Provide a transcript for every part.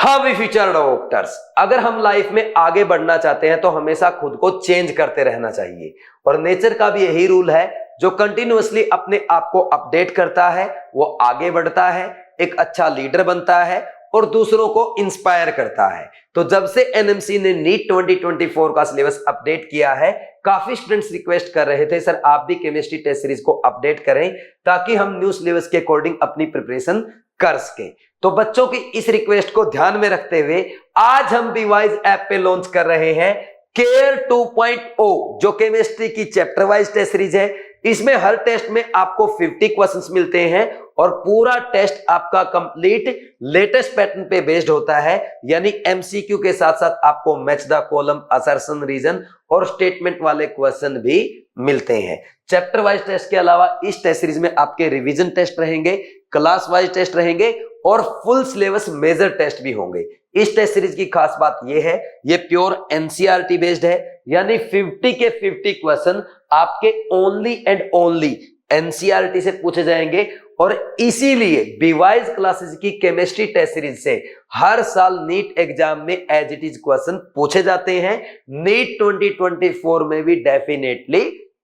हाँ भी future doctors, अगर हम लाइफ में आगे बढ़ना चाहते हैं तो हमेशा खुद को चेंज करते रहना चाहिए। और नेचर का भी यही रूल है, जो कंटिन्यूअसली अपने आप को अपडेट करता है वो आगे बढ़ता है, एक अच्छा लीडर बनता है और दूसरों को इंस्पायर करता है। तो जब से एनएमसी ने नीट 2024 का सिलेबस अपडेट किया है, काफी स्टूडेंट्स रिक्वेस्ट कर रहे थे सर आप भी केमिस्ट्री टेस्ट सीरीज को अपडेट करें ताकि हम न्यू सिलेबस के अकॉर्डिंग अपनी प्रिपरेशन कर सकें। तो बच्चों की इस रिक्वेस्ट को ध्यान में रखते हुए आज हम बीवाइज ऐप पे लॉन्च कर रहे हैं केयर 2.0, जो केमिस्ट्री की चैप्टर वाइज टेस्ट सीरीज है। इसमें हर टेस्ट में आपको 50 क्वेश्चंस मिलते हैं और पूरा टेस्ट आपका कंप्लीट लेटेस्ट पैटर्न पे बेस्ड होता है, यानी एमसीक्यू के साथ साथ आपको match the column, assertion, reason और स्टेटमेंट वाले क्वेश्चन भी मिलते हैं। चैप्टर वाइज टेस्ट के अलावा इस टेस्ट सीरीज में आपके रिवीजन टेस्ट रहेंगे, क्लास वाइज टेस्ट रहेंगे और फुल सिलेबस मेजर टेस्ट भी होंगे। इस टेस्ट सीरीज की खास बात यह है, ये प्योर एनसीईआरटी बेस्ड है, यानी 50 के 50 क्वेश्चन आपके ओनली एंड ओनली एनसीईआरटी से पूछे जाएंगे। और इसीलिए बीवाइज क्लासेस की केमिस्ट्री टेस्ट सीरीज से हर साल नीट एग्जाम में एज इट इज क्वेश्चन पूछे जाते हैं, नीट 2024 में भी डेफिनेटली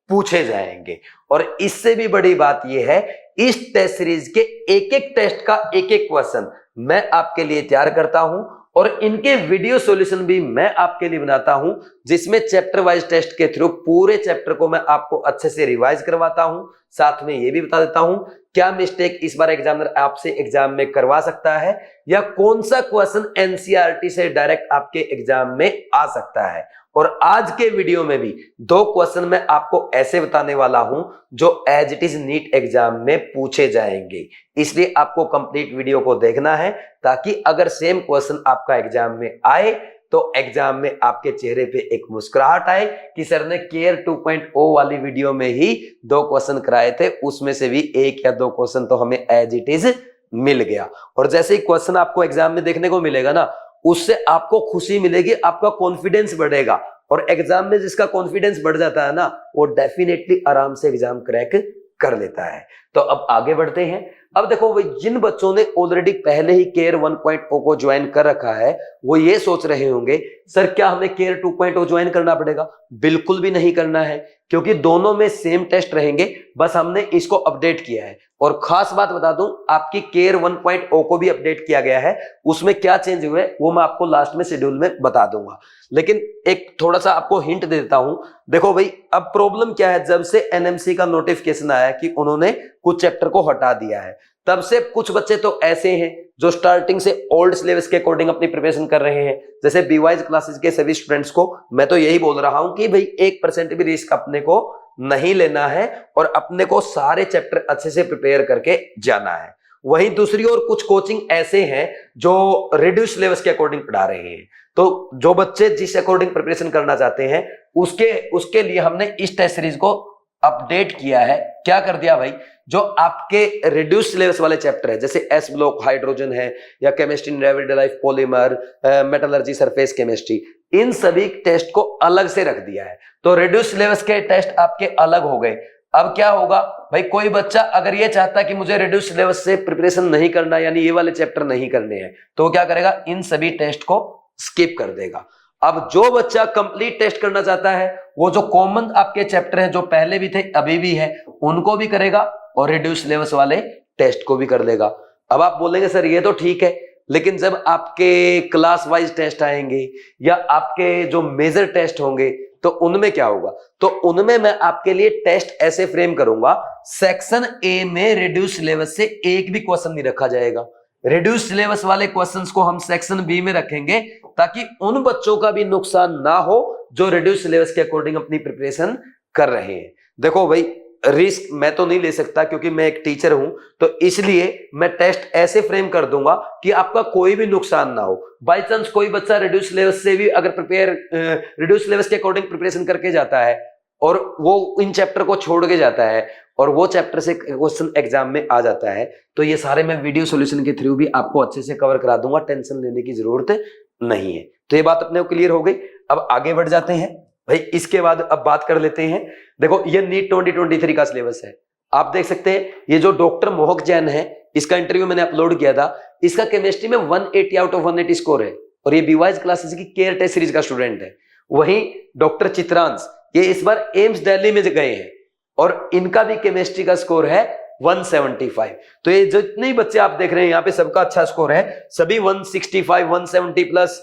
पूछे जाएंगे। और इससे भी बड़ी बात यह है, इस टेस्ट सीरीज के एक एक टेस्ट का एक एक क्वेश्चन मैं आपके लिए तैयार करता हूं और इनके वीडियो सॉल्यूशन भी मैं आपके लिए बनाता हूं, जिसमें चैप्टर वाइज टेस्ट के थ्रू पूरे चैप्टर को मैं आपको अच्छे से रिवाइज करवाता हूं। साथ में ये भी बता देता हूं क्या मिस्टेक इस बार एग्जामिनर आपसे एग्जाम में करवा सकता है या कौन सा क्वेश्चन एनसीईआरटी से डायरेक्ट आपके एग्जाम में आ सकता है। और आज के वीडियो में भी 2 क्वेश्चन मैं आपको ऐसे बताने वाला हूं जो as it is NEET exam में पूछे जाएंगे, इसलिए आपको कंप्लीट वीडियो को देखना है ताकि अगर सेम क्वेश्चन आपका एग्जाम में आए तो एग्जाम में आपके चेहरे पे एक मुस्कुराहट आए कि सर ने केयर 2.0 वाली वीडियो में ही 2 क्वेश्चन कराए थे, उसमें से भी 1 या 2 क्वेश्चन तो हमें एज इट इज मिल गया। और जैसे ही क्वेश्चन आपको एग्जाम में देखने को मिलेगा ना, उससे आपको खुशी मिलेगी, आपका कॉन्फिडेंस बढ़ेगा। और एग्जाम में जिसका कॉन्फिडेंस बढ़ जाता है ना, वो डेफिनेटली आराम से एग्जाम क्रैक कर लेता है। तो अब आगे बढ़ते हैं। अब देखो भाई, जिन बच्चों ने ऑलरेडी पहले ही केयर 1.0 को ज्वाइन कर रखा है वो ये सोच रहे होंगे सर क्या हमें केयर 2.0 ज्वाइन करना पड़ेगा? बिल्कुल भी नहीं करना है, क्योंकि दोनों में सेम टेस्ट रहेंगे, बस हमने इसको अपडेट किया है। और खास बात बता दूं, आपकी केयर 1.0 को भी अपडेट किया गया है, उसमें क्या चेंज हुए वो मैं आपको लास्ट में शेड्यूल में बता दूंगा। लेकिन एक थोड़ा सा आपको हिंट दे देता हूं। देखो भाई, अब प्रॉब्लम क्या है, जब से एनएमसी का नोटिफिकेशन आया कि उन्होंने कुछ चैप्टर को हटा दिया है, तब से कुछ बच्चे तो ऐसे हैं जो स्टार्टिंग से ओल्ड सिलेबस के अकॉर्डिंग अपनी प्रिपरेशन कर रहे हैं। जैसे बीवाइज क्लासेस के सभी स्टूडेंट्स को मैं तो यही बोल रहा हूं कि भाई 1% भी रिस्क अपने को नहीं लेना है और अपने को सारे चैप्टर अच्छे से प्रिपेयर करके जाना है। वहीं दूसरी ओर कुछ कोचिंग ऐसे हैं जो रिड्यूस सिलेबस के अकॉर्डिंग पढ़ा रहे हैं। तो जो बच्चे जिस अकॉर्डिंग प्रिपरेशन करना चाहते हैं उसके लिए हमने इस टेस्ट सीरीज को अपडेट किया है। क्या कर दिया भाई, जो आपके रिड्यूस सिलेबस वाले चैप्टर है, जैसे एस ब्लॉक हाइड्रोजन है या chemistry in everyday life, polymer, metallurgy, surface chemistry, इन सभी टेस्ट को अलग से रख दिया है। तो रिड्यूस सिलेबस के टेस्ट आपके अलग हो गए। अब क्या होगा भाई, कोई बच्चा अगर ये चाहता है कि मुझे रिड्यूस सिलेबस से प्रिपरेशन नहीं करना, यानी ये वाले चैप्टर नहीं करने हैं, तो क्या करेगा, इन सभी टेस्ट को स्किप कर देगा। अब जो बच्चा कंप्लीट टेस्ट करना चाहता है, वो जो कॉमन आपके चैप्टर हैं जो पहले भी थे अभी भी है, उनको भी करेगा और रिड्यूस सिलेबस वाले टेस्ट को भी कर लेगा। अब आप बोलेंगे सर ये तो ठीक है, लेकिन जब आपके क्लास वाइज टेस्ट आएंगे या आपके जो मेजर टेस्ट होंगे तो उनमें क्या होगा? तो उनमें मैं आपके लिए टेस्ट ऐसे फ्रेम करूंगा, सेक्शन ए में रिड्यूस सिलेबस से एक भी क्वेश्चन नहीं रखा जाएगा। रिड्यूस सिलेबस वाले क्वेश्चंस को हम सेक्शन बी में रखेंगे ताकि उन बच्चों का भी नुकसान ना हो जो रिड्यूस सिलेबस के अकॉर्डिंग अपनी प्रिपरेशन कर रहे हैं। देखो भाई, रिस्क मैं तो नहीं ले सकता क्योंकि मैं एक टीचर हूं, तो इसलिए मैं टेस्ट ऐसे फ्रेम कर दूंगा कि आपका कोई भी नुकसान ना हो। बाई चांस कोई बच्चा रिड्यूस सिलेबस से भी अगर रिड्यूस सिलेबस के अकॉर्डिंग प्रिपरेशन करके जाता है और वो इन चैप्टर को छोड़ के जाता है और वो चैप्टर से क्वेश्चन एग्जाम में आ जाता है, तो ये सारे मैं वीडियो सॉल्यूशन के थ्रू भी आपको अच्छे से कवर करा दूंगा, टेंशन लेने की जरूरत नहीं है। तो ये बात अपने को क्लियर हो गई। अब आगे बढ़ जाते हैं भाई। इसके बाद अब बात कर लेते हैं, देखो ये नीट 2023 का सिलेबस है, आप देख सकते हैं। ये जो डॉक्टर मोहक जैन है, इसका इंटरव्यू मैंने अपलोड किया था। इसका केमिस्ट्री में 180 आउट ऑफ 180 स्कोर है और ये बीवाइज क्लासेस की केयर टेस्ट सीरीज का स्टूडेंट है। वहीं डॉक्टर चित्रांश ये इस बार एम्स दिल्ली में गए हैं और इनका भी केमिस्ट्री का स्कोर है 175। तो ये जितने बच्चे आप देख रहे हैं यहाँ पे सबका अच्छा स्कोर है, सभी 165 170 प्लस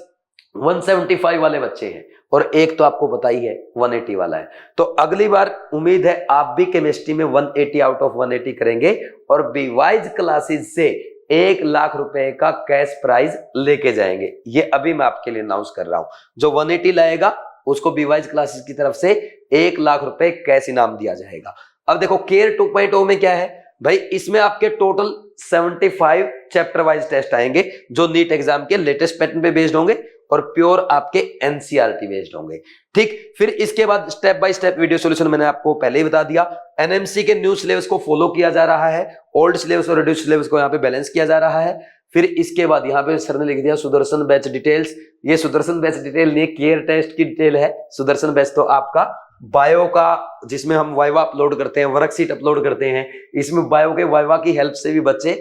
175 वाले बच्चे हैं और एक तो आपको पता ही है 180 वाला है। तो अगली बार उम्मीद है आप भी केमिस्ट्री में 180 आउट ऑफ 180 करेंगे और बीवाइज क्लासेस से 1 लाख रुपए का कैश प्राइज लेके जाएंगे। ये अभी मैं आपके लिए अनाउंस कर रहा हूं, जो 180 लाएगा उसको बीवाइज क्लासेस की तरफ से 1 लाख रुपए कैश इनाम दिया जाएगा। अब देखो केयर 2.0 में क्या है भाई, इसमें आपके टोटल 75 चैप्टर वाइज टेस्ट आएंगे जो नीट एग्जाम के लेटेस्ट पैटर्न पे बेस्ड होंगे और प्योर आपके एनसीईआरटी बेस्ड होंगे। ठीक, फिर इसके बाद step by step video solution मैंने आपको पहले ही बता दिया। एनएमसी के न्यू सिलेबस को फॉलो किया जा रहा है, ओल्ड सिलेबस और रिड्यूस सिलेबस को यहाँ पे बैलेंस किया जा रहा है। फिर इसके बाद यहाँ पे सर ने लिख दिया सुदर्शन बैच डिटेल्स। ये सुदर्शन बैच डिटेल नहीं, केयर टेस्ट की डिटेल है। सुदर्शन बैच तो आपका बायो का, जिसमें हम वाइवा अपलोड करते हैं, वर्कशीट अपलोड करते हैं, इसमें बायो के वाइवा की हेल्प से भी बच्चे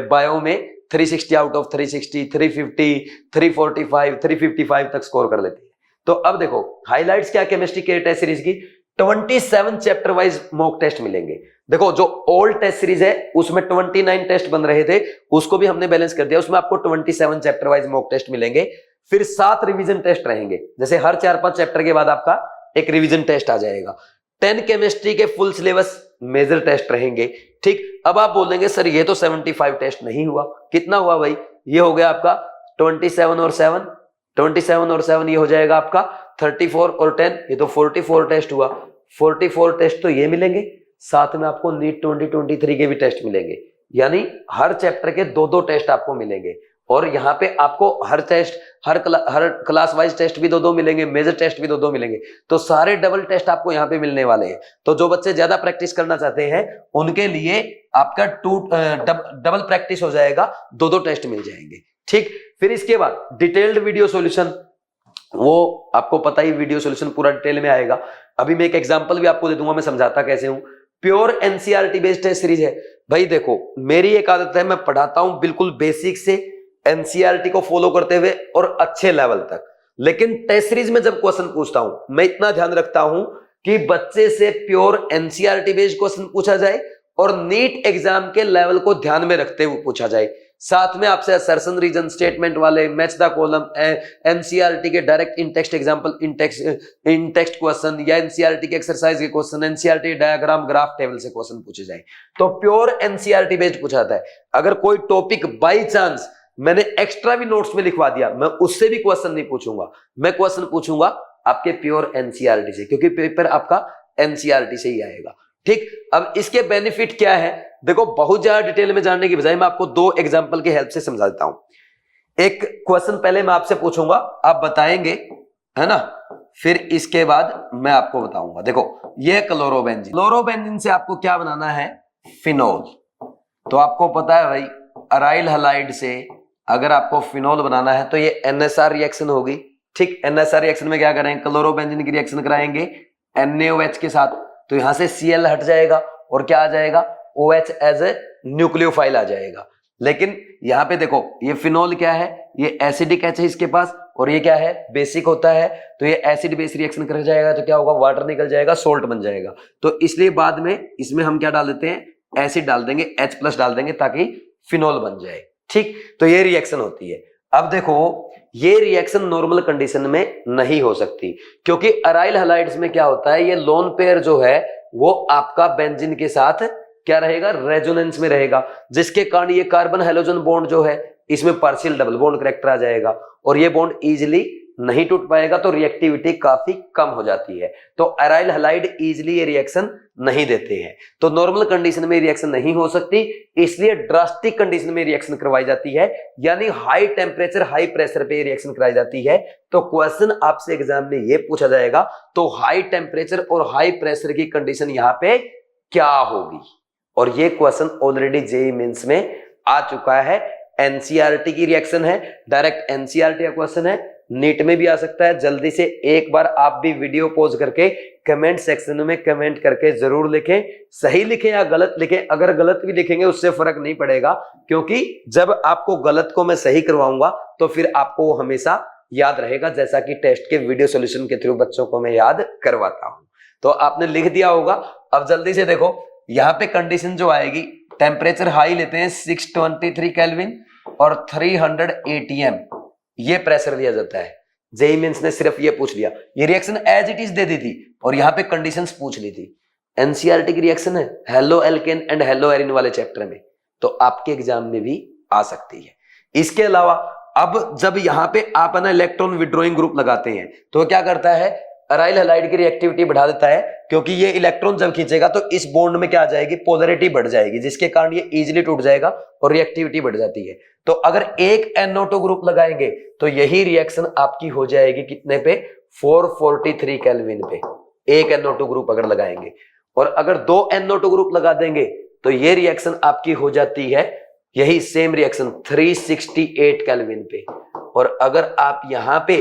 बायो में 360 आउट ऑफ 360, 350, 345, 355 तक स्कोर कर लेते हैं। तो अब देखो हाइलाइट्स क्या केमिस्ट्री के टेस्ट सीरीज की, 27 चैप्टर वाइज मॉक टेस्ट मिलेंगे। देखो जो ओल्ड टेस्ट सीरीज है उसमें 29 टेस्ट बन रहे थे, उसको भी हमने बैलेंस कर दिया, उसमें आपको 27 चैप्टर वाइज मॉक टेस्ट मिलेंगे। फिर 7 रिवीजन टेस्ट रहेंगे, जैसे हर 4-5 चैप्टर के बाद आपका एक रिवीजन टेस्ट आ जाएगा। 10 केमिस्ट्री के फुल सिलेबस मेजर टेस्ट रहेंगे। ठीक, अब आप बोलेंगे सर ये तो 75 टेस्ट नहीं हुआ, कितना हुआ भाई? ये हो गया आपका 27 और 7, 27 और 7 ये हो जाएगा आपका 34 और 10, ये तो 44 टेस्ट हुआ। 44 टेस्ट तो ये मिलेंगे, साथ में आपको नीट 2023 के भी टेस्ट मिलेंगे, यानी हर चैप्टर के 2-2 टेस्ट आपको मिलेंगे। और यहाँ पे आपको हर टेस्ट, हर क्लास वाइज टेस्ट भी 2-2 मिलेंगे, मेजर टेस्ट भी 2-2 मिलेंगे, तो सारे डबल टेस्ट आपको यहाँ पे मिलने वाले हैं। तो जो बच्चे ज्यादा प्रैक्टिस करना चाहते हैं उनके लिए आपका डबल प्रैक्टिस हो जाएगा, 2-2 टेस्ट मिल जाएंगे। ठीक, फिर इसके बाद डिटेल्ड वीडियो सॉल्यूशन, वो आपको पता ही वीडियो सॉल्यूशन पूरा डिटेल में आएगा। अभी मैं एक एग्जांपल भी आपको दे दूंगा, मैं समझाता कैसे हूं। Pure NCERT based test series है भाई। देखो मेरी एक आदत है, मैं पढ़ाता हूं बिल्कुल बेसिक से एनसीईआरटी को फॉलो करते हुए और अच्छे लेवल तक, लेकिन टेस्ट सीरीज में जब क्वेश्चन पूछता हूं मैं इतना ध्यान रखता हूं कि बच्चे से प्योर एनसीईआरटी बेस्ड क्वेश्चन पूछा जाए और नीट एग्जाम के लेवल को ध्यान में रखते हुए पूछा जाए। साथ में आपसे असर्शन रीजन स्टेटमेंट वाले, मैच द कॉलम, एनसीईआरटी के डायरेक्ट इन टेक्स्ट एग्जांपल, इन टेक्स्ट क्वेश्चन या एनसीईआरटी के एक्सरसाइज के question, NCERT diagram graph table से क्वेश्चन पूछे जाए। तो प्योर एनसीईआरटी बेस्ड पूछा जाता है। अगर कोई टॉपिक बाई चांस मैंने एक्स्ट्रा भी नोट्स में लिखवा दिया, मैं उससे भी क्वेश्चन नहीं पूछूंगा, मैं क्वेश्चन पूछूंगा आपके प्योर एनसीईआरटी से, क्योंकि पेपर आपका एनसीईआरटी से ही आएगा। ठीक, अब इसके बेनिफिट क्या है? देखो बहुत ज्यादा डिटेल में जानने की बजाय मैं आपको 2 एग्जांपल की हेल्प से समझा देता हूं। एक क्वेश्चन पहले मैं आपसे पूछूंगा, आप बताएंगे, है ना? फिर इसके बाद मैं आपको बताऊंगा। देखो ये क्लोरोबेंजीन, क्लोरोबेंजीन से आपको क्या बनाना है? फिनोल। तो आपको पता है भाई अराइल हलाइड से अगर आपको फिनोल बनाना है तो ये एनएसआर रिएक्शन होगी। ठीक, एनएसआर रिएक्शन में क्या करेंगे? क्लोरोबेंजीन की रिएक्शन कराएंगे NaOH के साथ, तो यहां से Cl हट जाएगा और क्या आ जाएगा? OH एज ए न्यूक्लियोफाइल आ जाएगा। लेकिन यहाँ पे देखो ये फिनोल क्या है? ये एसिडिक H है इसके पास, और ये क्या है? बेसिक होता है। तो ये एसिड बेस रिएक्शन कर जाएगा तो क्या होगा? वाटर निकल जाएगा, सोल्ट बन जाएगा। तो इसलिए बाद में इसमें हम क्या डाल देते हैं? एसिड डाल देंगे, H+ डाल देंगे ताकि फिनोल बन जाए। ठीक, तो ये रिएक्शन होती है। अब देखो ये रिएक्शन नॉर्मल कंडीशन में नहीं हो सकती, क्योंकि अराइल हलाइड्स में क्या होता है? ये लोन पेयर जो है वो आपका बेंजीन के साथ क्या रहेगा? रेजोनेंस में रहेगा, जिसके कारण ये कार्बन हेलोजन बॉन्ड जो है इसमें पार्शियल डबल बॉन्ड करेक्टर आ जाएगा और ये बॉन्ड इजीली नहीं टूट पाएगा, तो रिएक्टिविटी काफी कम हो जाती है। तो अराइल हलाइड इजीली ये रिएक्शन नहीं देते हैं, तो नॉर्मल कंडीशन में रिएक्शन नहीं हो सकती, इसलिए ड्रास्टिक कंडीशन में रिएक्शन करवाई जाती है, यानी हाई टेम्परेचर हाई प्रेशर पे रिएक्शन कराई जाती है। तो क्वेश्चन आपसे एग्जाम में ये पूछा जाएगा, तो हाई टेम्परेचर और हाई प्रेशर की कंडीशन यहाँ पे क्या होगी? और ये क्वेश्चन ऑलरेडी जेईई मेंस में आ चुका है। एनसीईआरटी की रिएक्शन है, डायरेक्ट एनसीईआरटी का क्वेश्चन है, नीट में भी आ सकता है। जल्दी से एक बार आप भी वीडियो पॉज करके कमेंट सेक्शन में कमेंट करके जरूर लिखें, सही लिखें या गलत लिखें। अगर गलत भी लिखेंगे उससे फर्क नहीं पड़ेगा, क्योंकि जब आपको गलत को मैं सही करवाऊंगा तो फिर आपको वो हमेशा याद रहेगा, जैसा कि टेस्ट के वीडियो सॉल्यूशन के थ्रू बच्चों को मैं याद करवाता हूं। तो आपने लिख दिया होगा। अब जल्दी से देखो, यहाँ पे कंडीशन जो आएगी, टेम्परेचर हाई लेते हैं 623 केल्विन और 300 ATM, ये प्रेशर दिया जाता है। जेईई मेंस ने सिर्फ ये पूछ लिया, ये रिएक्शन एज इट इज दे दी थी और यहाँ पे कंडीशंस पूछ ली थी। एनसीईआरटी की रिएक्शन है halo alkane and hello Erin वाले चैप्टर में, तो आपके एग्जाम में भी आ सकती है। इसके अलावा अब जब यहाँ पे आप ना इलेक्ट्रॉन विड्रॉइंग ग्रुप लगाते हैं तो क्या करता है, अराइल हैलाइड की रिएक्टिविटी बढ़ा देता है, क्योंकि ये इलेक्ट्रॉन जब खींचेगा तो इस बॉन्ड में क्या आ जाएगी, पोलैरिटी बढ़ जाएगी, जिसके कारण ये इजीली टूट जाएगा और रिएक्टिविटी बढ़ जाती है। तो अगर एक NO2 ग्रुप लगाएंगे तो यही रिएक्शन आपकी हो जाएगी कितने पे, 443 केल्विन पे, एक NO2 ग्रुप अगर लगाएंगे। और अगर 2 NO2 ग्रुप लगा देंगे तो ये रिएक्शन आपकी हो जाती है, यही सेम रिएक्शन 368 केल्विन पे। और अगर आप यहाँ पे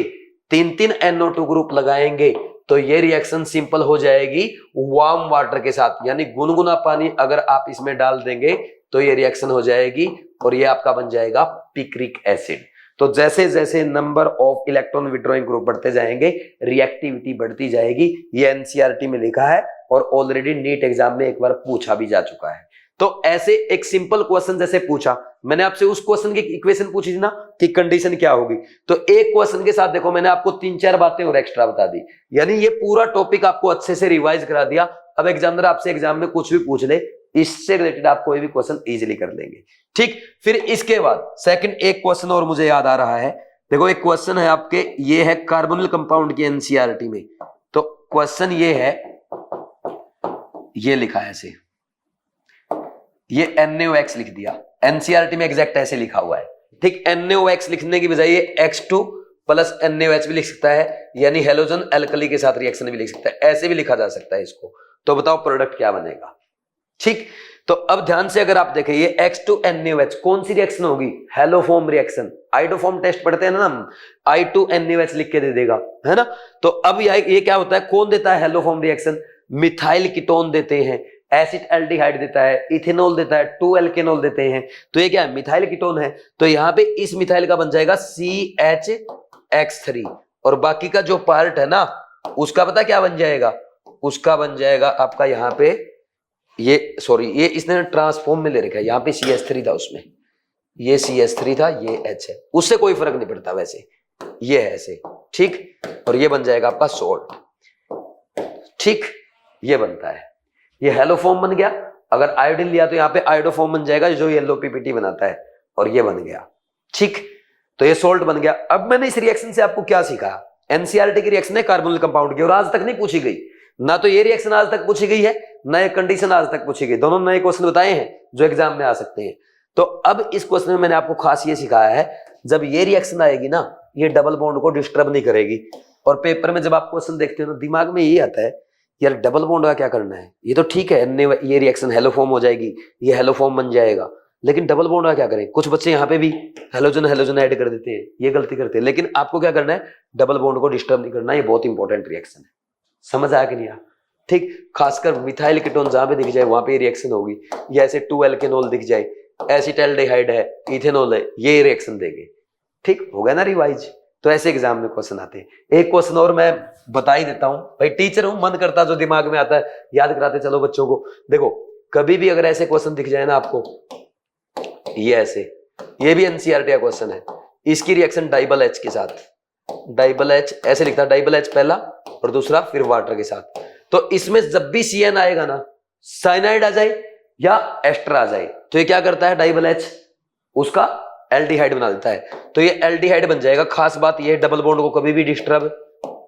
3 NO2 ग्रुप लगाएंगे तो ये रिएक्शन सिंपल हो जाएगी वार्म वाटर के साथ, यानी गुनगुना पानी अगर आप इसमें डाल देंगे तो ये रिएक्शन हो जाएगी और ये आपका बन जाएगा पिक्रिक एसिड। तो जैसे जैसे number of electron withdrawing group बढ़ते जाएंगे रिएक्टिविटी बढ़ती जाएगी। ये एनसीईआरटी में लिखा है और ऑलरेडी नीट एग्जाम में एक बार पूछा भी जा चुका है। तो ऐसे एक सिंपल क्वेश्चन जैसे पूछा, मैंने आपसे उस क्वेश्चन की इक्वेशन पूछी थी ना कि कंडीशन क्या होगी, तो एक क्वेश्चन के साथ देखो मैंने आपको 3-4 बातें और एक्स्ट्रा बता दी, यानी ये पूरा टॉपिक आपको अच्छे से रिवाइज करा दिया। अब एग्जामिनर आपसे एग्जाम में कुछ भी पूछ ले, इससे रिलेटेड आप कोई भी क्वेश्चन इजीली कर लेंगे। ठीक, फिर इसके बाद सेकंड एक क्वेश्चन और मुझे याद आ रहा है। देखो एक क्वेश्चन है आपके, ये है कार्बोनिल कंपाउंड की एनसीईआरटी में। तो क्वेश्चन ये है, ये लिखा है ऐसे, ये NaOH लिख दिया, एनसीईआरटी में एग्जैक्ट ऐसे लिखा हुआ है। ठीक, NaOH लिखने की बजाय ये X2 प्लस NaOH भी लिख सकता है, यानी हेलोजन एल्कली के साथ रिएक्शन भी लिख सकता है, ऐसे भी लिखा जा सकता है इसको। तो बताओ प्रोडक्ट क्या बनेगा। ठीक, तो अब ध्यान से अगर आप देखें, ये X2NaOH कौन सी रिएक्शन होगी, हेलोफॉर्म रिएक्शन। आइडोफॉर्म टेस्ट पढ़ते हैं ना हम, I2NaOH लिख के दे देगा, है ना। तो अब ये क्या होता है, कौन देता है हेलोफॉर्म रिएक्शन, मिथाइल कीटोन देते हैं, एसिड एल्डिहाइड देता है, इथेनॉल देता है, 2 एल्केनॉल देते हैं। तो ये क्या है, मिथाइल कीटोन है। तो यहाँ पे इस मिथाइल का बन जाएगा CHX3 और बाकी का जो पार्ट है ना उसका पता क्या बन जाएगा, उसका बन जाएगा आपका यहाँ पे ये, सॉरी ये इसने ट्रांसफॉर्म में ले रखा है, यहाँ पे CH3 था, उसमें ये CH3 था, ये H है, उससे कोई फर्क नहीं पड़ता वैसे, ये है ऐसे। ठीक, और ये बन जाएगा आपका सोल्ट। ठीक, ये बनता है, ये हेलोफॉर्म बन गया। अगर आयोडीन लिया तो यहाँ पे आयोडोफॉर्म बन जाएगा जो येलो पीपीटी बनाता है, और ये बन गया। ठीक, तो ये सोल्ट बन गया। अब मैंने इस रिएक्शन से आपको क्या सीखा, एनसीईआरटी की रिएक्शन है कार्बोनिल कंपाउंड की और आज तक नहीं पूछी गई, ना तो ये रिएक्शन आज तक पूछी गई है, ना ये कंडीशन आज तक पूछी गई। दोनों नए क्वेश्चन बताए हैं जो एग्जाम में आ सकते हैं। तो अब इस क्वेश्चन में मैंने आपको खास ये सिखाया है, जब ये रिएक्शन आएगी ना ये डबल बॉन्ड को डिस्टर्ब नहीं करेगी। और पेपर में जब आप क्वेश्चन देखते हो ना दिमाग में यही आता है, यार डबल बॉन्ड का क्या करना है, ये तो ठीक है ये रिएक्शन हेलोफॉर्म हो जाएगी, ये हेलोफॉर्म बन जाएगा, लेकिन डबल बॉन्ड का क्या करें। कुछ बच्चे यहाँ पे भी हेलोजन हेलोजन ऐड कर देते हैं, ये गलती करते हैं। लेकिन आपको क्या करना है, डबल बॉन्ड को डिस्टर्ब नहीं करना, ये बहुत इंपॉर्टेंट रिएक्शन है। समझ आया कि नहीं? ठीक, खासकर मिथाइल कीटोन जहां पे दिख जाए वहां पे रिएक्शन होगी, या ऐसे 2 एल्केनॉल दिख जाए, एसिटाल्डिहाइड है, इथेनॉल है, ये रिएक्शन देंगे। ठीक हो गया ना रिवाइज। तो ऐसे एग्जाम में क्वेश्चन आते हैं। एक क्वेश्चन और मैं बता ही देता हूं, भाई टीचर हूं, मन करता जो दिमाग में आता है याद कराते चलो बच्चों को। देखो कभी भी अगर ऐसे क्वेश्चन दिख जाए ना आपको, ये ऐसे, ये भी एनसीईआरटी का क्वेश्चन है, इसकी रिएक्शन डाइबल एच के साथ, डाइबल एच ऐसे लिखता है, डाइबल एच पहला और दूसरा फिर वाटर के साथ। तो इसमें जब भी CN आएगा ना, साइनाइड आ जाए या एस्टर आ जाए, तो ये क्या करता है, डाइबल एच उसका एल्डिहाइड बना देता है, तो ये एल्डिहाइड बन जाएगा। खास बात ये डबल बॉन्ड को कभी भी डिस्टर्ब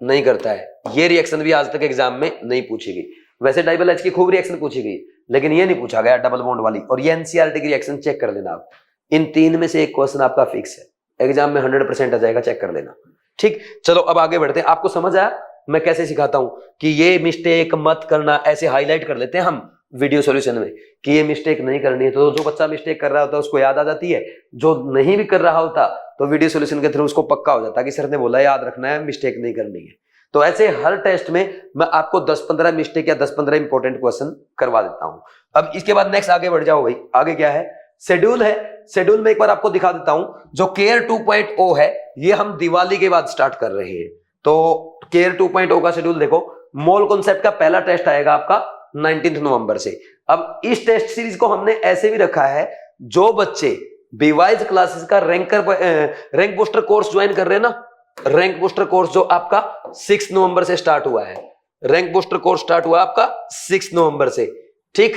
नहीं करता है। ये रिएक्शन भी आज तक एग्जाम में नहीं पूछी गई। वैसे डाइबल एच की खूब रिएक्शन पूछी गई, लेकिन ये नहीं पूछा गया डबल बॉन्ड वाली। और ये एनसीईआरटी की रिएक्शन चेक कर लेना आप, इन 3 में से एक क्वेश्चन आपका फिक्स है, एग्जाम में 100% आ जाएगा, चेक कर लेना। ठीक, चलो अब आगे बढ़ते हैं। आपको समझ आया मैं कैसे सिखाता हूं कि ये मिस्टेक मत करना, ऐसे हाईलाइट कर लेते हैं हम, वीडियो सॉल्यूशन में कि ये मिस्टेक नहीं करनी है। तो जो बच्चा मिस्टेक कर रहा होता है उसको याद आ जाती है, जो नहीं भी कर रहा होता तो वीडियो सॉल्यूशन के थ्रू उसको पक्का हो जाता कि सर ने बोला याद रखना है, मिस्टेक नहीं करनी है। तो ऐसे हर टेस्ट में मैं आपको 10-15 मिस्टेक या 10-15 इंपॉर्टेंट क्वेश्चन करवा देता हूं। अब इसके बाद नेक्स्ट आगे बढ़ जाओ भाई, आगे क्या है, शेड्यूल है। शेड्यूल में एक बार आपको दिखा देता हूं, जो केयर 2.0 है ये हम दिवाली के बाद स्टार्ट कर रहे हैं। तो केयर 2.0 का शेड्यूल देखो, मोल कॉन्सेप्ट का पहला टेस्ट आएगा आपका 19 नवंबर से। अब इस टेस्ट सीरीज को हमने ऐसे भी रखा है, जो बच्चे बीवाइज क्लासेस का रैंक बूस्टर कोर्स ज्वाइन कर रहे हैं ना, रैंक बूस्टर कोर्स जो आपका 6 नवंबर से स्टार्ट हुआ है, रैंक बूस्टर कोर्स स्टार्ट हुआ आपका 6 नवंबर से, ठीक।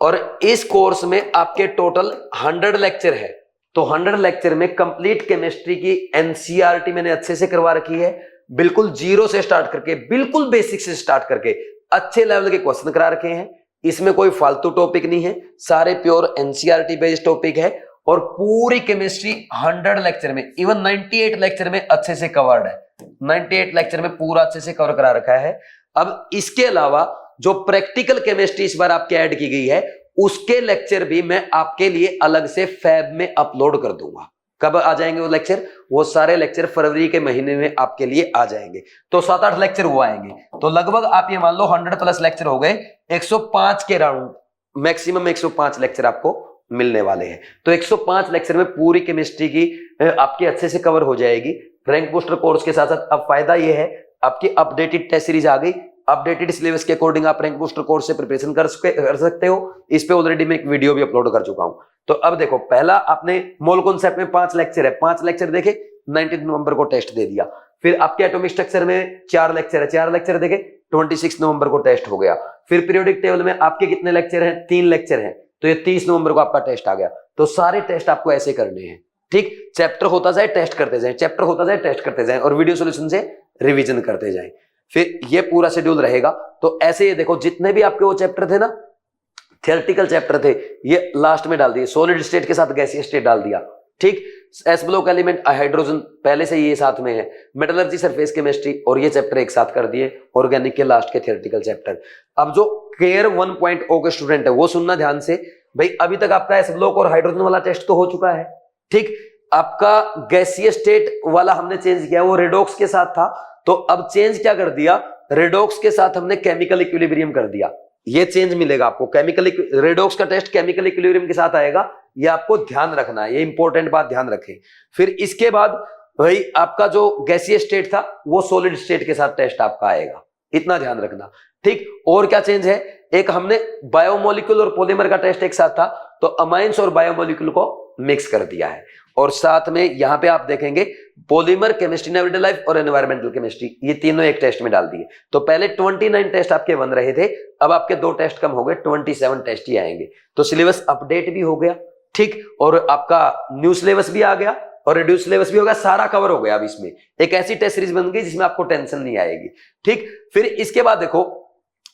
और इस कोर्स में आपके टोटल 100 लेक्चर है। तो 100 लेक्चर में कंप्लीट केमिस्ट्री की एनसीईआरटी मैंने अच्छे से करवा रखी है, बिल्कुल जीरो से स्टार्ट करके, बिल्कुल बेसिक से स्टार्ट करके अच्छे लेवल के क्वेश्चन करा रखे हैं। इसमें कोई फालतू टॉपिक नहीं है, सारे प्योर एनसीईआरटी बेस्ड टॉपिक है। और पूरी केमिस्ट्री 100 लेक्चर में, इवन 98 लेक्चर में अच्छे से कवर्ड है, 98 लेक्चर में पूरा अच्छे से कवर करा रखा है। अब इसके अलावा जो प्रैक्टिकल केमिस्ट्री इस बार आपके ऐड की गई है, उसके लेक्चर भी मैं आपके लिए अलग से फैब में अपलोड कर दूंगा। कब आ जाएंगे वो लेक्चर? वो सारे लेक्चर फरवरी के महीने में आपके लिए आ जाएंगे। तो 7-8 लेक्चर वो आएंगे, तो लगभग आप ये मान लो 100+ लेक्चर हो गए। 105 के राउंड, मैक्सिमम 105 लेक्चर आपको मिलने वाले हैं। तो 105 लेक्चर में पूरी केमिस्ट्री की आपकी अच्छे से कवर हो जाएगी रैंक बूस्टर कोर्स के साथ साथ। अब फायदा ये है, आपकी अपडेटेड टेस्ट सीरीज आ गई, अपडेटेड सिलेबस के अकॉर्डिंग आप रैंक बूस्टर कोर्स से प्रिपरेशन कर सकते हो। इस पे ऑलरेडी मैं एक वीडियो भी अपलोड कर चुका हूं। तो अब देखो, पहला आपने मोल कॉन्सेप्ट में 5 लेक्चर है, 5 लेक्चर देखे, 19 नवंबर को टेस्ट दे दिया। फिर आपके एटॉमिक स्ट्रक्चर में 4 लेक्चर है, 4 लेक्चर देखे, 26 नवंबर को टेस्ट हो गया। फिर पीरियोडिक टेबल में आपके कितने लेक्चर हैं? 3 लेक्चर हैं, तो ये 30 नवंबर को आपका टेस्ट आ गया। तो सारे टेस्ट आपको ऐसे करने हैं, ठीक। चैप्टर होता जाए टेस्ट करते जाए, चैप्टर होता जाए टेस्ट करते जाए, और वीडियो सॉल्यूशन से रिवीजन करते जाए। फिर ये पूरा शेड्यूल रहेगा। तो ऐसे ये देखो, जितने भी आपके वो चैप्टर थे ना, थियोरेटिकल चैप्टर थे, ये लास्ट में डाल दिए। सॉलिड स्टेट के साथ गैसीय स्टेट डाल दिया, ठीक। एस ब्लॉक एलिमेंट, हाइड्रोजन पहले से ये साथ में है, मेटलर्जी, सरफेस केमिस्ट्री, और ये चैप्टर एक साथ कर दिए, ऑर्गेनिक के लास्ट के थियोरेटिकल चैप्टर। अब जो केयर 1.0 के स्टूडेंट है वो सुनना ध्यान से भाई। अभी तक आपका एस ब्लॉक और हाइड्रोजन वाला टेस्ट तो हो चुका है, ठीक। आपका गैसीय स्टेट वाला हमने चेंज किया, वो रेडॉक्स के साथ था। तो अब चेंज क्या कर दिया, रेडॉक्स के साथ हमने केमिकल इक्विलिब्रियम कर दिया। ये चेंज मिलेगा आपको, केमिकल रेडॉक्स का टेस्ट केमिकल इक्विलिब्रियम के साथ आएगा, ये आपको ध्यान रखना है, ये इंपॉर्टेंट बात ध्यान रखें। फिर इसके बाद भाई आपका जो गैसीय स्टेट था वो सॉलिड स्टेट के साथ टेस्ट आपका आएगा, इतना ध्यान रखना, ठीक। और क्या चेंज है, एक हमने बायोमोलिक्यूल और पॉलीमर का टेस्ट एक साथ था, तो अमाइंस और बायोमोलिक्यूल को मिक्स कर दिया है। और साथ में यहां पे आप देखेंगे polymer chemistry in everyday life और एनवायरमेंटल केमिस्ट्री, ये तीनों एक टेस्ट में डाल दिए। तो पहले 29 टेस्ट आपके बन रहे थे, अब आपके 2 टेस्ट कम हो गए, 27 टेस्ट ही आएंगे। तो सिलेबस अपडेट भी हो गया, ठीक। और आपका न्यू सिलेबस भी आ गया और रिड्यूस सिलेबस भी हो गया, सारा कवर हो गया। अब इसमें एक ऐसी टेस्ट सीरीज बन गई जिसमें आपको टेंशन नहीं आएगी, ठीक। फिर इसके बाद देखो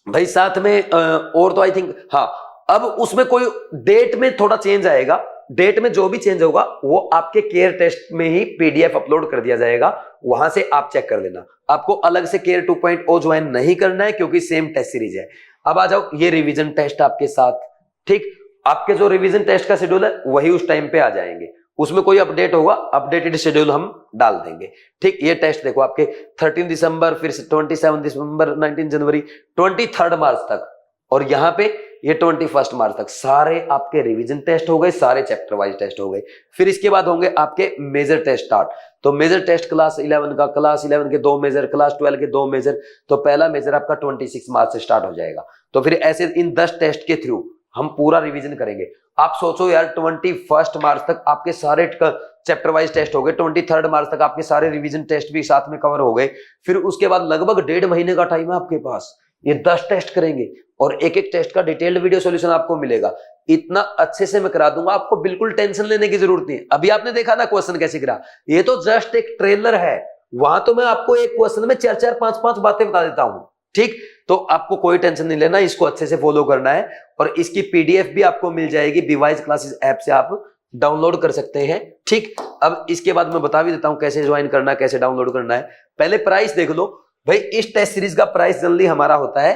भाई, साथ में और तो आई थिंक, हाँ, अब उसमें कोई डेट में थोड़ा चेंज आएगा। डेट में जो भी चेंज होगा वो आपके केयर टेस्ट में ही पीडीएफ अपलोड कर दिया जाएगा, वहां से आप चेक कर लेना। आपको अलग से केयर 2.0 ज्वाइन नहीं करना है, क्योंकि सेम टेस्ट सीरीज है। अब आ जाओ, ये रिवीजन टेस्ट आपके साथ, ठीक। आपके जो रिवीजन टेस्ट का शेड्यूल है वही उस टाइम पे आ जाएंगे, उसमें कोई अपडेट होगा, अपडेटेड शेड्यूल हम डाल देंगे, ठीक। ये टेस्ट देखो आपके 13 दिसंबर, फिर 27 दिसंबर, 19 जनवरी, 23 मार्च तक, और यहाँ पे ये 21 मार्च तक सारे आपके रिवीजन टेस्ट हो गए, सारे चैप्टर वाइज टेस्ट हो गए। फिर इसके बाद होंगे आपके मेजर टेस्ट स्टार्ट। तो मेजर टेस्ट क्लास 11 का, क्लास 11 के 2 मेजर, क्लास 12 के 2 मेजर। तो पहला मेजर आपका 26 मार्च से स्टार्ट हो जाएगा। तो फिर ऐसे इन 10 टेस्ट के थ्रू हम पूरा रिवीजन करेंगे। आप सोचो यार, 21 मार्च तक आपके सारे चैप्टर वाइज टेस्ट हो गए, 23 मार्च तक आपके सारे रिवीजन टेस्ट भी साथ में कवर हो गए। फिर उसके बाद लगभग 1.5 महीने का टाइम है आपके पास, ये 10 टेस्ट करेंगे और एक एक टेस्ट का डिटेल्ड वीडियो सॉल्यूशन आपको मिलेगा। इतना अच्छे से मैं करा दूंगा, आपको बिल्कुल टेंशन लेने की जरूरत नहीं है। अभी आपने देखा ना क्वेश्चन कैसे करा, ये तो जस्ट एक ट्रेलर है, वहां तो मैं आपको एक क्वेश्चन में 4-4, 5-5 बातें बता देता हूं, ठीक। तो आपको कोई टेंशन नहीं लेना, इसको अच्छे से फॉलो करना है। और इसकी पीडीएफ भी आपको मिल जाएगी, बीवाइज क्लासेस ऐप से आप डाउनलोड कर सकते हैं, ठीक। अब इसके बाद मैं बता भी देता हूं कैसे ज्वाइन करना है, कैसे डाउनलोड करना है। पहले प्राइस देख लो भाई, इस टेस्ट सीरीज का प्राइस जनरली हमारा होता है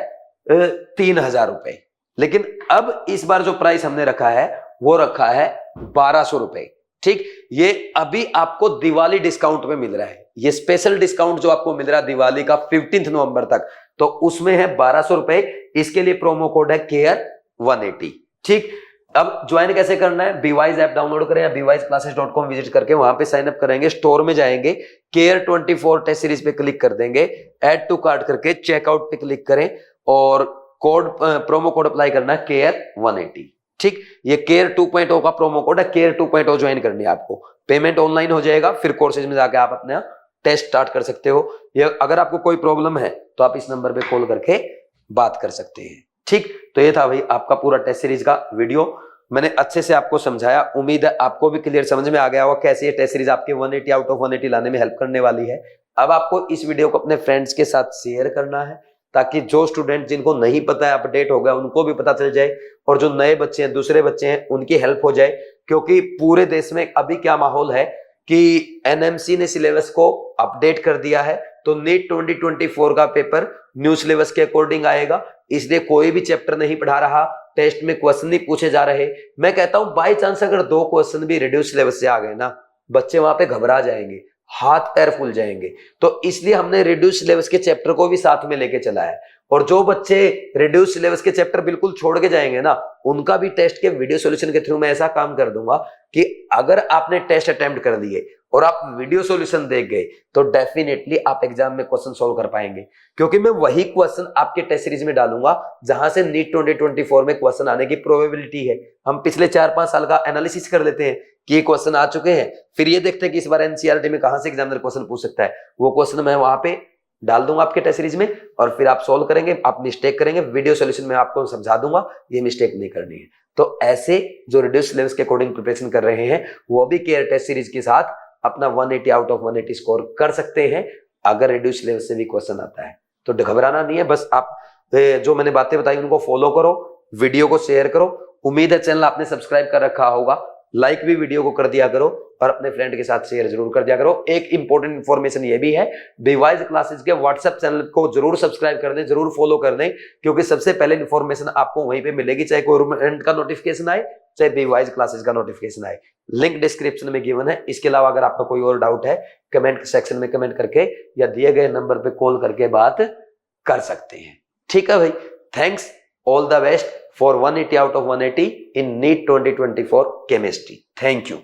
3,000 रुपए। लेकिन अब इस बार जो प्राइस हमने रखा है वो रखा है 1,200 रुपए। ठीक, ये अभी आपको दिवाली डिस्काउंट में मिल रहा है। ये स्पेशल डिस्काउंट जो आपको मिल रहा है दिवाली का 15 नवंबर तक, तो उसमें है 1,200 रुपए। इसके लिए प्रोमो कोड है केयर 180। ठीक, अब ज्वाइन कैसे करना है? बीवाइज ऐप डाउनलोड करें या bwise-classes.com विजिट करके वहां पे साइन अप करेंगे, स्टोर में जाएंगे, केयर 24 टेस्ट सीरीज पे क्लिक कर देंगे, ऐड टू कार्ट करके चेकआउट पे क्लिक करें और कोड प्रोमो कोड अप्लाई करना है केयर 180। ठीक, ये केयर 2.0 का प्रोमो कोड है, केयर 2.0 ज्वाइन करनी है आपको। पेमेंट ऑनलाइन हो जाएगा, फिर कोर्सेज में जाके आप अपना टेस्ट स्टार्ट कर सकते हो। ये अगर आपको कोई प्रॉब्लम है तो आप इस नंबर पे कॉल करके बात कर सकते हैं। ठीक, तो ये था भाई आपका पूरा टेस्ट सीरीज का वीडियो। मैंने अच्छे से आपको समझाया, उम्मीद है आपको भी क्लियर समझ में आ गया होगा कैसे ये टेस्ट सीरीज आपके 180 आउट ऑफ 180 लाने में हेल्प करने वाली है। अब आपको इस वीडियो को अपने फ्रेंड्स के साथ शेयर करना है ताकि जो स्टूडेंट जिनको नहीं पता है, अपडेट हो गया, उनको भी पता चल जाए, और जो नए बच्चे हैं, दूसरे बच्चे हैं, उनकी हेल्प हो जाए। क्योंकि पूरे देश में अभी क्या माहौल है कि एनएमसी ने सिलेबस को अपडेट कर दिया है, तो नीट 2024 का पेपर न्यू सिलेबस के अकॉर्डिंग आएगा, इसलिए कोई भी चैप्टर नहीं पढ़ा रहा, टेस्ट में क्वेश्चन नहीं पूछे जा रहे। मैं कहता हूं बाई चांस अगर 2 क्वेश्चन भी रिड्यूस सिलेबस से आ गए ना, बच्चे वहां पे घबरा जाएंगे, हाथ पैर फूल जाएंगे। तो इसलिए हमने रिड्यूस सिलेबस के चैप्टर को भी साथ में लेके चला है। और जो बच्चे रिड्यूस सिलेबस के चैप्टर बिल्कुल छोड़ के जाएंगे ना, उनका भी टेस्ट के वीडियो सॉल्यूशन के थ्रू मैं ऐसा काम कर दूंगा कि अगर आपने टेस्ट अटेम्प्ट कर दिए और आप वीडियो सॉल्यूशन देख गए तो डेफिनेटली आप एग्जाम में क्वेश्चन सॉल्व कर पाएंगे। क्योंकि मैं वही क्वेश्चन आपके टेस्ट सीरीज में डालूंगा जहां से नीट 2024 में क्वेश्चन आने की प्रोबेबिलिटी है। हम पिछले 4-5 साल का एनालिसिस कर लेते हैं कि ये क्वेश्चन आ चुके हैं, फिर ये देखते हैं कि इस बार एनसीईआरटी में कहां से एग्जामिनर क्वेश्चन पूछ सकता है। वो क्वेश्चन मैं वहां पे डाल दूंगा आपके टेस्ट सीरीज में और फिर आप सॉल्व करेंगे। आप मिस्टेक करेंगे, वीडियो सॉल्यूशन में आपको समझा दूंगा, ये मिस्टेक नहीं करनी है। तो ऐसे जो रिड्यूस सिलेबस के अकॉर्डिंग प्रिपरेशन कर रहे हैं वो भी केयर टेस्ट सीरीज के साथ अपना 180 आउट ऑफ 180 स्कोर कर सकते हैं अगर रिड्यूस सिलेबस से भी क्वेश्चन आता है। तो घबराना नहीं है, बस आप जो मैंने बातें बताई उनको फॉलो करो, वीडियो को शेयर करो। उम्मीद है चैनल आपने सब्सक्राइब कर रखा होगा, लाइक भी वीडियो को कर दिया करो और अपने फ्रेंड के साथ शेयर जरूर कर दिया करो। एक इंपॉर्टेंट इंफॉर्मेशन ये भी है, बीवाइज क्लासेस के व्हाट्सएप चैनल को जरूर सब्सक्राइब कर दें, जरूर फॉलो कर दें, क्योंकि सबसे पहले इंफॉर्मेशन आपको वहीं पे मिलेगी, चाहे गवर्नमेंट का नोटिफिकेशन आए चाहे बीवाइज क्लासेस का नोटिफिकेशन आए। लिंक डिस्क्रिप्शन में गिवन है। इसके अलावा अगर आपका कोई और डाउट है कमेंट सेक्शन में कमेंट करके या दिए गए नंबर पे कॉल करके बात कर सकते हैं। ठीक है भाई, thanks, all the best for 180 out of 180 in NEET 2024 chemistry. Thank you.